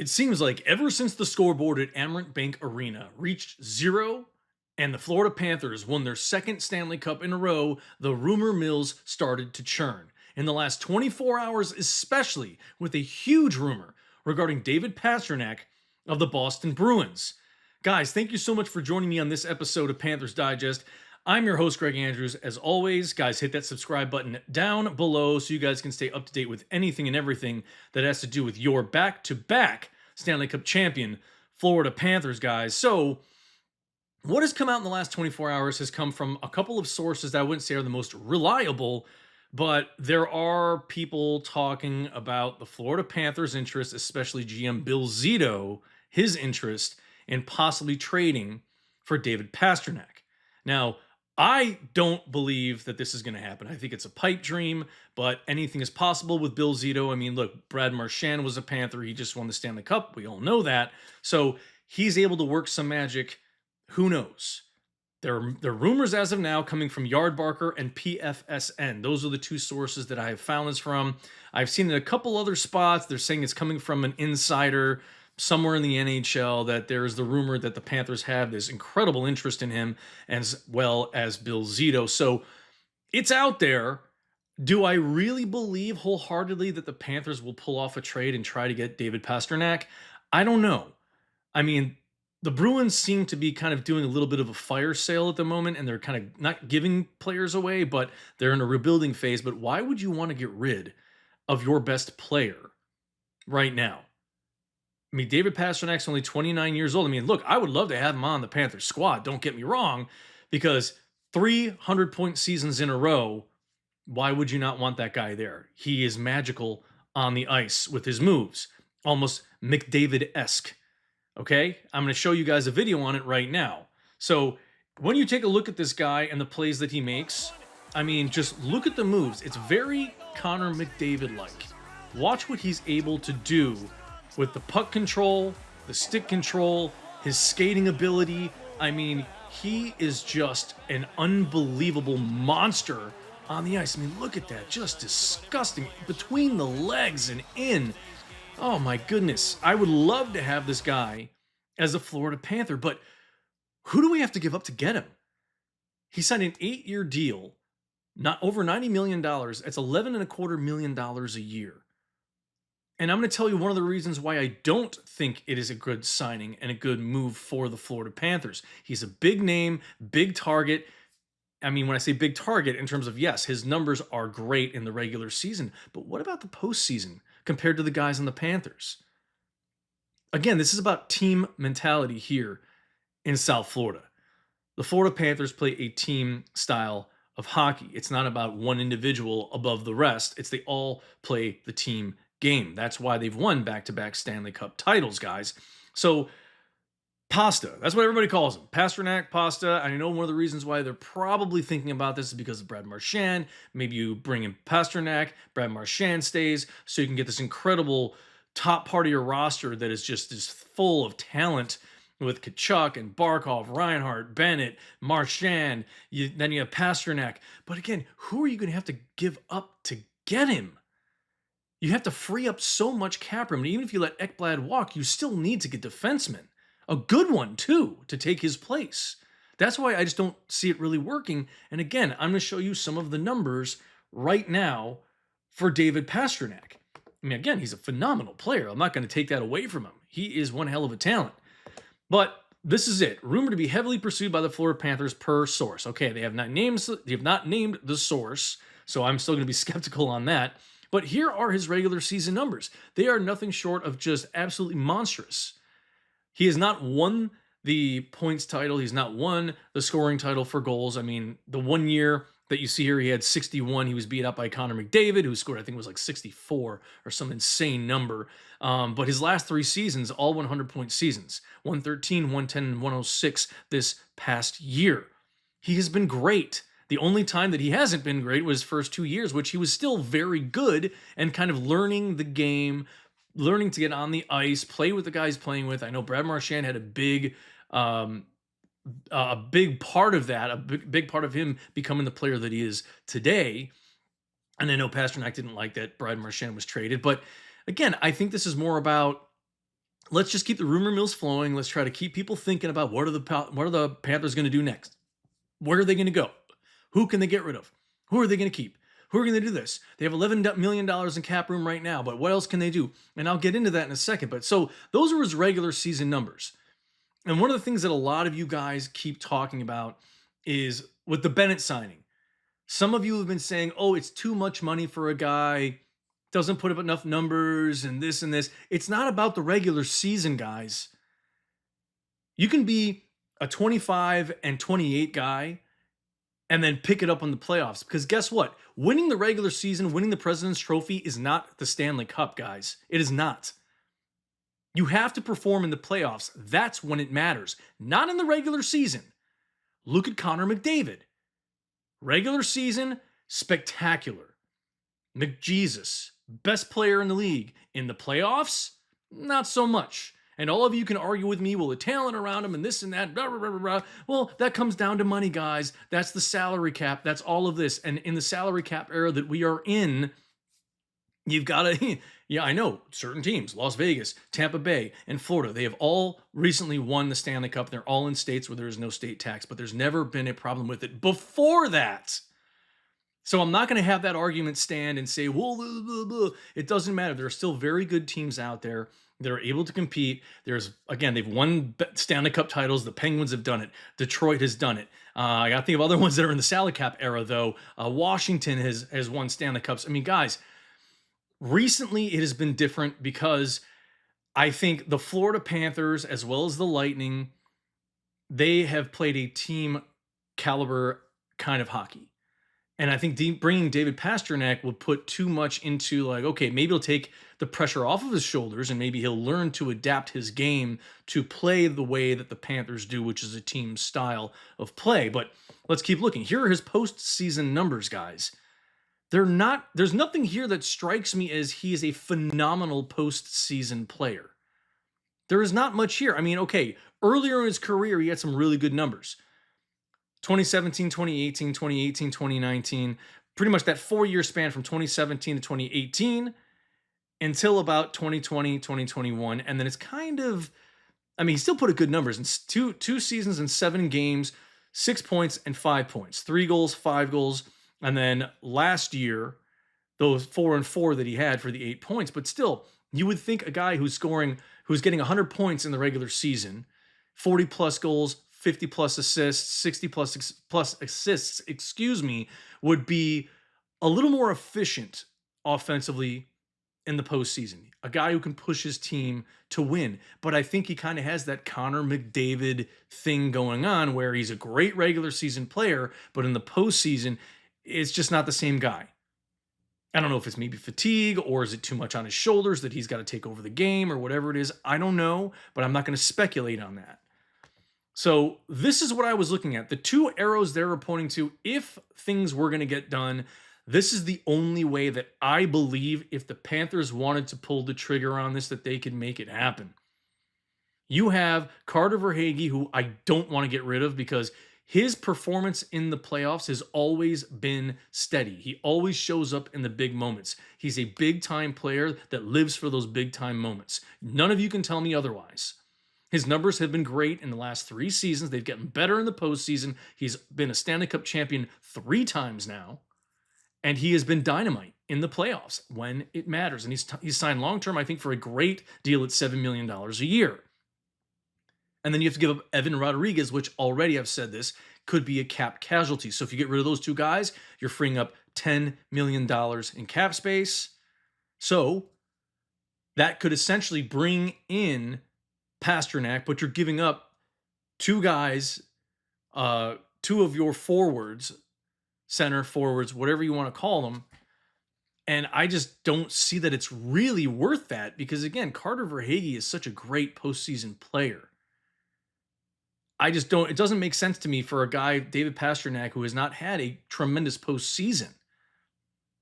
It seems like ever since the scoreboard at Amerant Bank Arena reached zero and the Florida Panthers won their second Stanley Cup in a row, the rumor mills started to churn. In the last 24 hours, especially with a huge rumor regarding David Pastrnak of the Boston Bruins. Guys, thank you so much for joining me on this episode of Panthers Digest. I'm your host, Greg Andrews. As always, guys, hit that subscribe button down below so you guys can stay up to date with anything and everything that has to do with your back-to-back Stanley Cup champion, Florida Panthers, guys. So, what has come out in the last 24 hours has come from a couple of sources that I wouldn't say are the most reliable, but there are people talking about the Florida Panthers' interest, especially GM Bill Zito, his interest in possibly trading for David Pastrnak. Now, I don't believe that this is going to happen. I think it's a pipe dream, but anything is possible with Bill Zito. I mean, look, Brad Marchand was a Panther. He just won the Stanley Cup. We all know that. So he's able to work some magic. Who knows? There are rumors as of now coming from Yardbarker and PFSN. Those are the two sources that I have found this from. I've seen it in a couple other spots. They're saying it's coming from an insider somewhere in the NHL, that there is the rumor that the Panthers have this incredible interest in him, as well as Bill Zito. So it's out there. Do I really believe wholeheartedly that the Panthers will pull off a trade and try to get David Pastrnak? I don't know. I mean, the Bruins seem to be kind of doing a little bit of a fire sale at the moment, and they're kind of not giving players away, but they're in a rebuilding phase. But why would you want to get rid of your best player right now? I mean, David Pasternak's only 29 years old. I mean, look, I would love to have him on the Panthers squad. Don't get me wrong, because 300-point seasons in a row, why would you not want that guy there? He is magical on the ice with his moves, almost McDavid-esque. Okay? I'm going to show you guys a video on it right now. So when you take a look at this guy and the plays that he makes, I mean, just look at the moves. It's very Connor McDavid-like. Watch what he's able to do with the puck control, the stick control, his skating ability. I mean, he is just an unbelievable monster on the ice. I mean, look at that. Just disgusting. Between the legs and in. Oh, my goodness. I would love to have this guy as a Florida Panther, but who do we have to give up to get him? He signed an 8-year deal, not over $90 million. It's $11.25 million a year. And I'm going to tell you one of the reasons why I don't think it is a good signing and a good move for the Florida Panthers. He's a big name, big target. I mean, when I say big target, in terms of, yes, his numbers are great in the regular season, but what about the postseason compared to the guys on the Panthers? Again, this is about team mentality here in South Florida. The Florida Panthers play a team style of hockey. It's not about one individual above the rest. It's they all play the team game. That's why they've won back-to-back Stanley Cup titles, guys. So, Pasta, that's what everybody calls him. Pastrnak, Pasta. I know one of the reasons why they're probably thinking about this is because of Brad Marchand. Maybe you bring in Pastrnak, Brad Marchand stays, so you can get this incredible top part of your roster that is just full of talent with Tkachuk and Barkov, Reinhart, Bennett, Marchand. Then you have Pastrnak. But again, who are you going to have to give up to get him? You have to free up so much cap room. And even if you let Ekblad walk, you still need to get defensemen. A good one, too, to take his place. That's why I just don't see it really working. And again, I'm going to show you some of the numbers right now for David Pastrnak. I mean, again, he's a phenomenal player. I'm not going to take that away from him. He is one hell of a talent. But this is it. Rumored to be heavily pursued by the Florida Panthers per source. Okay, they have not named the source, so I'm still going to be skeptical on that. But here are his regular season numbers. They are nothing short of just absolutely monstrous. He has not won the points title. He's not won the scoring title for goals. I mean, the 1 year that you see here, he had 61. He was beat up by Connor McDavid, who scored, I think it was like 64 or some insane number. But his last 3 seasons, all 100-point seasons, 113, 110, and 106 this past year. He has been great. The only time that he hasn't been great was his first 2 years, which he was still very good and kind of learning the game, learning to get on the ice, play with the guys playing with. I know Brad Marchand had a big part of that, a big part of him becoming the player that he is today. And I know Pastrnak didn't like that Brad Marchand was traded. But again, I think this is more about let's just keep the rumor mills flowing. Let's try to keep people thinking about what are the Panthers going to do next? Where are they going to go? Who can they get rid of? Who are they going to keep? Who are going to do this? They have $11 million in cap room right now, but what else can they do? And I'll get into that in a second. But so those are his regular season numbers. And one of the things that a lot of you guys keep talking about is with the Bennett signing. Some of you have been saying, oh, it's too much money for a guy, doesn't put up enough numbers and this and this. It's not about the regular season, guys. You can be a 25 and 28 guy and then pick it up on the playoffs. Because guess what? Winning the regular season, winning the President's Trophy is not the Stanley Cup, guys. It is not. You have to perform in the playoffs. That's when it matters. Not in the regular season. Look at Connor McDavid. Regular season, spectacular. McJesus, best player in the league. In the playoffs, not so much. And all of you can argue with me, well, the talent around him and this and that, blah, blah, blah, blah. Well, that comes down to money, guys. That's the salary cap. That's all of this. And in the salary cap era that we are in, you've got to, yeah, I know, certain teams, Las Vegas, Tampa Bay, and Florida, they have all recently won the Stanley Cup. They're all in states where there is no state tax, but there's never been a problem with it before that. So I'm not going to have that argument stand and say, well, blah, blah, blah. It doesn't matter. There are still very good teams out there that are able to compete. There's, again, they've won Stanley Cup titles. The Penguins have done it. Detroit has done it. I got to think of other ones that are in the salary cap era, though. Washington has won Stanley Cups. I mean, guys, recently it has been different because I think the Florida Panthers, as well as the Lightning, they have played a team caliber kind of hockey. And I think bringing David Pastnac will put too much into like, okay, maybe he'll take the pressure off of his shoulders and maybe he'll learn to adapt his game to play the way that the Panthers do, which is a team style of play. But let's keep looking. Here are his postseason numbers, guys. There's nothing here that strikes me as he is a phenomenal postseason player. There is not much here. I mean, okay, earlier in his career, he had some really good numbers. 2017, 2018, 2018, 2019, pretty much that 4-year span from 2017 to 2018 until about 2020, 2021. And then it's kind of, I mean, he still put up good numbers in two seasons and 7 games, 6 points and 5 points, 3 goals, 5 goals. And then last year, those 4 and 4 that he had for the 8 points. But still, you would think a guy who's getting 100 points in the regular season, 40 plus goals, 50 plus assists, 60 plus assists, would be a little more efficient offensively in the postseason. A guy who can push his team to win. But I think he kind of has that Connor McDavid thing going on where he's a great regular season player, but in the postseason, it's just not the same guy. I don't know if it's maybe fatigue or is it too much on his shoulders that he's got to take over the game or whatever it is. I don't know, but I'm not going to speculate on that. So this is what I was looking at. The 2 arrows they're pointing to, if things were going to get done, this is the only way that I believe if the Panthers wanted to pull the trigger on this, that they could make it happen. You have Carter Verhaeghe, who I don't want to get rid of because his performance in the playoffs has always been steady. He always shows up in the big moments. He's a big-time player that lives for those big-time moments. None of you can tell me otherwise. His numbers have been great in the last 3 seasons. They've gotten better in the postseason. He's been a Stanley Cup champion 3 times now. And he has been dynamite in the playoffs when it matters. And he's signed long-term, I think, for a great deal at $7 million a year. And then you have to give up Evan Rodriguez, which already I've said this, could be a cap casualty. So if you get rid of those 2 guys, you're freeing up $10 million in cap space. So that could essentially bring in Pastnac, but you're giving up 2 guys, 2 of your forwards, center forwards, whatever you want to call them. And I just don't see that it's really worth that because, again, Carter Verhaeghe is such a great postseason player. It doesn't make sense to me for a guy, David Pastnac, who has not had a tremendous postseason.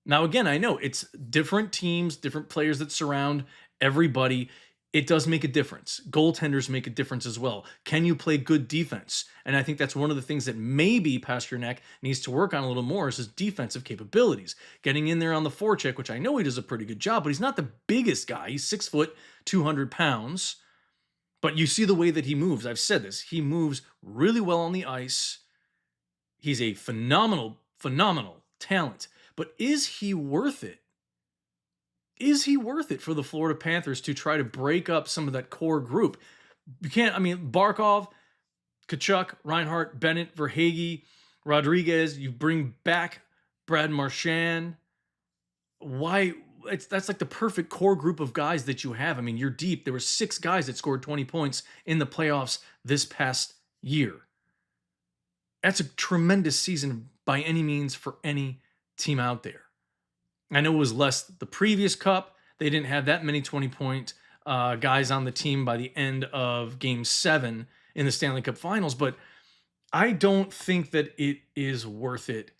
Now, again, I know it's different teams, different players that surround everybody. It does make a difference. Goaltenders make a difference as well. Can you play good defense? And I think that's one of the things that maybe Pastnac needs to work on a little more is his defensive capabilities. Getting in there on the forecheck, which I know he does a pretty good job, but he's not the biggest guy. He's 6 foot, 200 pounds. But you see the way that he moves. I've said this. He moves really well on the ice. He's a phenomenal, phenomenal talent. But is he worth it? Is he worth it for the Florida Panthers to try to break up some of that core group? You can't, I mean, Barkov, Tkachuk, Reinhart, Bennett, Verhaeghe, Rodriguez. You bring back Brad Marchand. Why? That's like the perfect core group of guys that you have. I mean, you're deep. There were 6 guys that scored 20 points in the playoffs this past year. That's a tremendous season by any means for any team out there. I know it was less the previous cup. They didn't have that many 20-point guys on the team by the end of Game 7 in the Stanley Cup Finals, but I don't think that it is worth it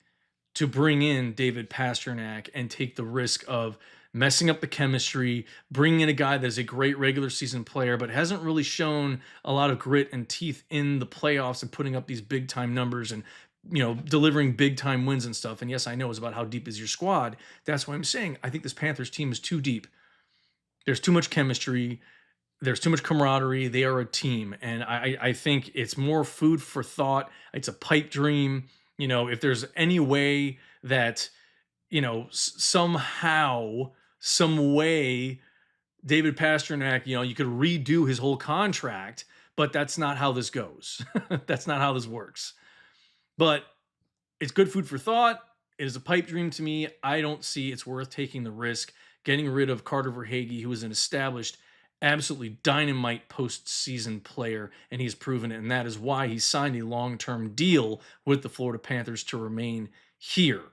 to bring in David Pastnac and take the risk of messing up the chemistry, bringing in a guy that is a great regular season player, but hasn't really shown a lot of grit and teeth in the playoffs and putting up these big time numbers and, you know, delivering big time wins and stuff. And yes, I know it's about how deep is your squad. That's why I'm saying I think this Panthers team is too deep. There's too much chemistry. There's too much camaraderie. They are a team. And I think it's more food for thought. It's a pipe dream. You know, if there's any way that, you know, somehow, some way, David Pastrnak, you know, you could redo his whole contract, but that's not how this goes. That's not how this works. But it's good food for thought. It is a pipe dream to me. I don't see it's worth taking the risk, getting rid of Carter Verhaeghe, who is an established, absolutely dynamite postseason player, and he's proven it. And that is why he signed a long-term deal with the Florida Panthers to remain here.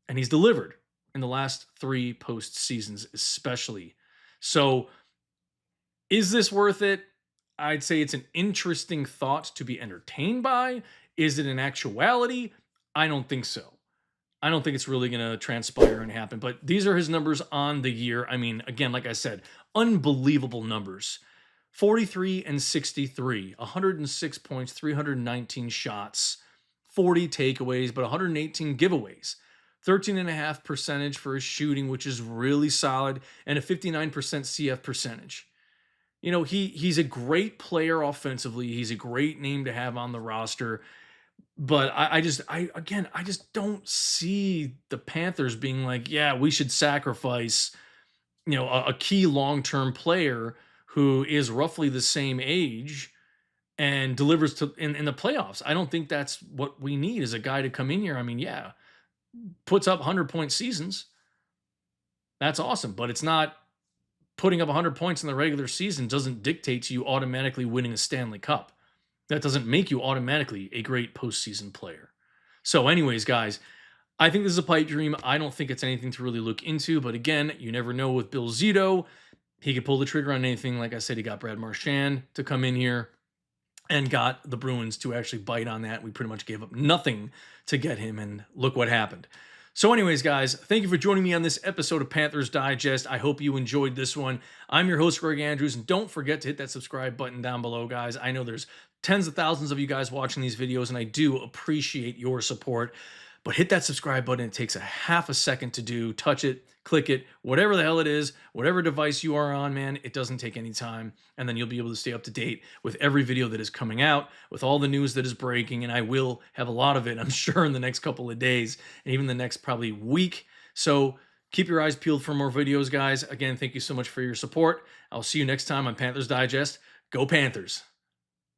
And he's delivered in the last 3 postseasons, especially. So, is this worth it? I'd say it's an interesting thought to be entertained by. Is it an actuality? I don't think so. I don't think it's really going to transpire and happen. But these are his numbers on the year. I mean, again, like I said, unbelievable numbers. 43 and 63, 106 points, 319 shots, 40 takeaways, but 118 giveaways. 13.5% for his shooting, which is really solid, and a 59% CF percentage. You know, he's a great player offensively. He's a great name to have on the roster. But I just don't see the Panthers being like, yeah, we should sacrifice, you know, a key long-term player who is roughly the same age and delivers in the playoffs. I don't think that's what we need, is a guy to come in here. I mean, yeah, puts up 100-point seasons. That's awesome, but it's not putting up 100 points in the regular season doesn't dictate to you automatically winning a Stanley Cup. That doesn't make you automatically a great postseason player. So anyways, guys, I think this is a pipe dream. I don't think it's anything to really look into, but again, you never know with Bill Zito. He could pull the trigger on anything. Like I said, he got Brad Marchand to come in here and got the Bruins to actually bite on that. We pretty much gave up nothing to get him, and look what happened. So anyways, guys, thank you for joining me on this episode of Panthers Digest. I hope you enjoyed this one. I'm your host, Greg Andrews, and don't forget to hit that subscribe button down below, guys. I know there's tens of thousands of you guys watching these videos, and I do appreciate your support. But hit that subscribe button. It takes a half a second to do. Touch it, click it, whatever the hell it is, whatever device you are on, man, it doesn't take any time. And then you'll be able to stay up to date with every video that is coming out, with all the news that is breaking. And I will have a lot of it, I'm sure, in the next couple of days, and even the next probably week. So keep your eyes peeled for more videos, guys. Again, thank you so much for your support. I'll see you next time on Panthers Digest. Go Panthers!